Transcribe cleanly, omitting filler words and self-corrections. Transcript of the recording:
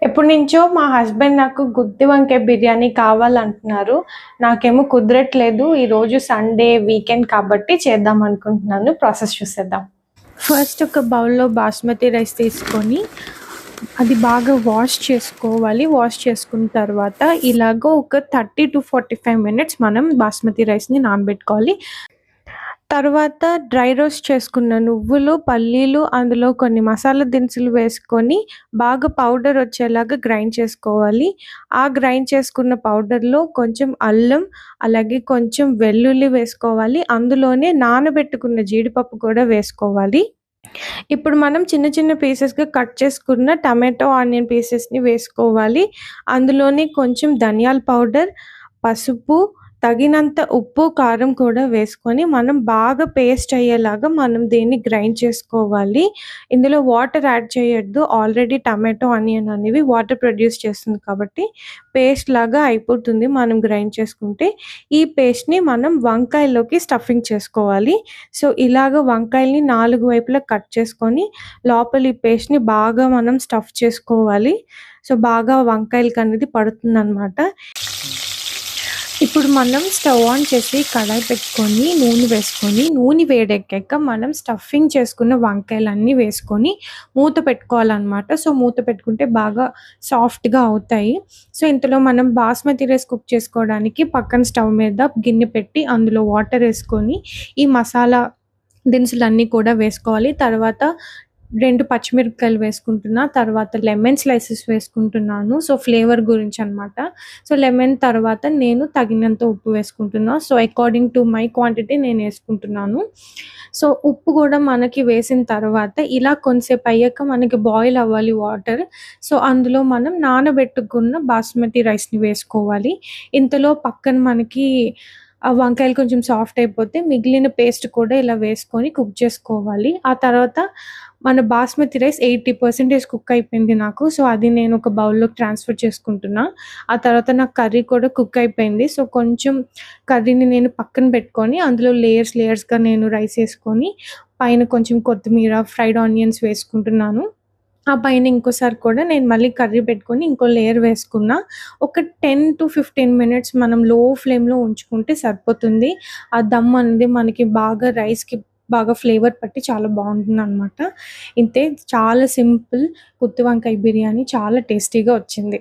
ఎప్పటినుంచో మా హస్బెండ్ నాకు గుత్తి వంకాయ బిర్యానీ కావాలంటున్నారు. నాకేమో కుదరట్లేదు. ఈరోజు సండే వీకెండ్ కాబట్టి చేద్దాం అనుకుంటున్నాను. ప్రాసెస్ చూసేద్దాం. ఫస్ట్ ఒక బౌల్‌లో బాస్మతి రైస్ తీసుకొని అది బాగా వాష్ చేసుకోవాలి. వాష్ చేసుకున్న తర్వాత ఇలాగ ఒక 30-45 మినిట్స్ మనం బాస్మతి రైస్‌ని నానబెట్టుకోవాలి. తర్వాత డ్రై రోస్ట్ చేసుకున్న నువ్వులు, పల్లీలు, అందులో కొన్ని మసాలా దినుసులు వేసుకొని బాగా పౌడర్ వచ్చేలాగా గ్రైండ్ చేసుకోవాలి. ఆ గ్రైండ్ చేసుకున్న పౌడర్‌లో కొంచెం అల్లం, అలాగే కొంచెం వెల్లుల్లి వేసుకోవాలి. అందులోనే నానబెట్టుకున్న జీడిపప్పు కూడా వేసుకోవాలి. ఇప్పుడు మనం చిన్న చిన్న పీసెస్‌గా కట్ చేసుకున్న టమాటో, ఆనియన్ పీసెస్‌ని వేసుకోవాలి. అందులోనే కొంచెం ధనియాల పౌడర్, పసుపు, తగినంత ఉప్పు, కారం కూడా వేసుకొని మనం బాగా పేస్ట్ అయ్యేలాగా మనం దీన్ని గ్రైండ్ చేసుకోవాలి. ఇందులో వాటర్ యాడ్ చేయొద్దు. ఆల్రెడీ టమాటో, ఆనియన్ అనేవి వాటర్ ప్రొడ్యూస్ చేస్తుంది కాబట్టి పేస్ట్ లాగా అయిపోతుంది మనం గ్రైండ్ చేసుకుంటే. ఈ పేస్ట్‌ని మనం వంకాయలోకి స్టఫింగ్ చేసుకోవాలి. సో, ఇలాగ వంకాయల్ని 4 వైపులా కట్ చేసుకొని లోపల ఈ పేస్ట్‌ని బాగా మనం స్టఫ్ చేసుకోవాలి. సో, బాగా వంకాయలకనేది పడుతుందనమాట. ఇప్పుడు మనం స్టవ్ ఆన్ చేసి కడాయి పెట్టుకొని నూనె వేసుకొని, నూనె వేడెక్కాక మనం స్టఫింగ్ చేసుకున్న వంకాయలన్నీ వేసుకొని మూత పెట్టుకోవాలనమాట. సో, మూత పెట్టుకుంటే బాగా సాఫ్ట్‌గా అవుతాయి. సో, ఇంతలో మనం బాస్మతి రైస్ కుక్ చేసుకోవడానికి పక్కన స్టవ్ మీద గిన్నె పెట్టి అందులో వాటర్ ఏసుకొని ఈ మసాలా దినుసులన్నీ కూడా వేసుకోవాలి. తర్వాత 2 పచ్చిమిరపకాయలు వేసుకుంటున్నా. తర్వాత లెమన్ స్లైసెస్ వేసుకుంటున్నాను. సో, ఫ్లేవర్ గురించనమాట. సో, లెమన్ తర్వాత నేను తగినంత ఉప్పు వేసుకుంటున్నా. So, according to my quantity నేనేసుకుంటున్నాను. సో, ఉప్పు గూడా మనకి వేసిన తర్వాత ఇలా కొంసేపు అయ్యాక మనకి బాయిల్ అవ్వాలి వాటర్. సో, అందులో మనం నానబెట్టుకున్న బాస్మతి రైస్‌ని వేసుకోవాలి. ఇంతలో పక్కన మనకి ఆ వంకాయలు కొంచెం సాఫ్ట్ అయిపోతే మిగిలిన పేస్ట్ కూడా ఇలా వేసుకొని కుక్ చేసుకోవాలి. ఆ తర్వాత మన బాస్మతి రైస్ 80% కుక్ అయిపోయింది నాకు. సో, అది నేను ఒక బౌల్‌లోకి ట్రాన్స్‌ఫర్ చేసుకుంటున్నా. ఆ తర్వాత నాకు కర్రీ కూడా కుక్ అయిపోయింది. సో, కొంచెం కర్రీని నేను పక్కన పెట్టుకొని అందులో లేయర్స్‌గా నేను రైస్ ఏసుకొని పైన కొంచెం కొత్తిమీర, ఫ్రైడ్ ఆనియన్స్ వేసుకుంటున్నాను. ఆ పైన ఇంకోసారి కూడా నేను మళ్ళీ కర్రీ పెట్టుకొని ఇంకో లేయర్ వేసుకున్నా. ఒక 10-15 మినిట్స్ మనం లో ఫ్లేమ్‌లో ఉంచుకుంటే సరిపోతుంది. ఆ దమ్ అనేది మనకి బాగా రైస్‌కి బాగా ఫ్లేవర్ పట్టి చాలా బావుంటుందనమాట. ఇంతే, చాలా సింపుల్ గుత్తి వంకాయ బిర్యానీ చాలా టేస్టీగా వచ్చింది.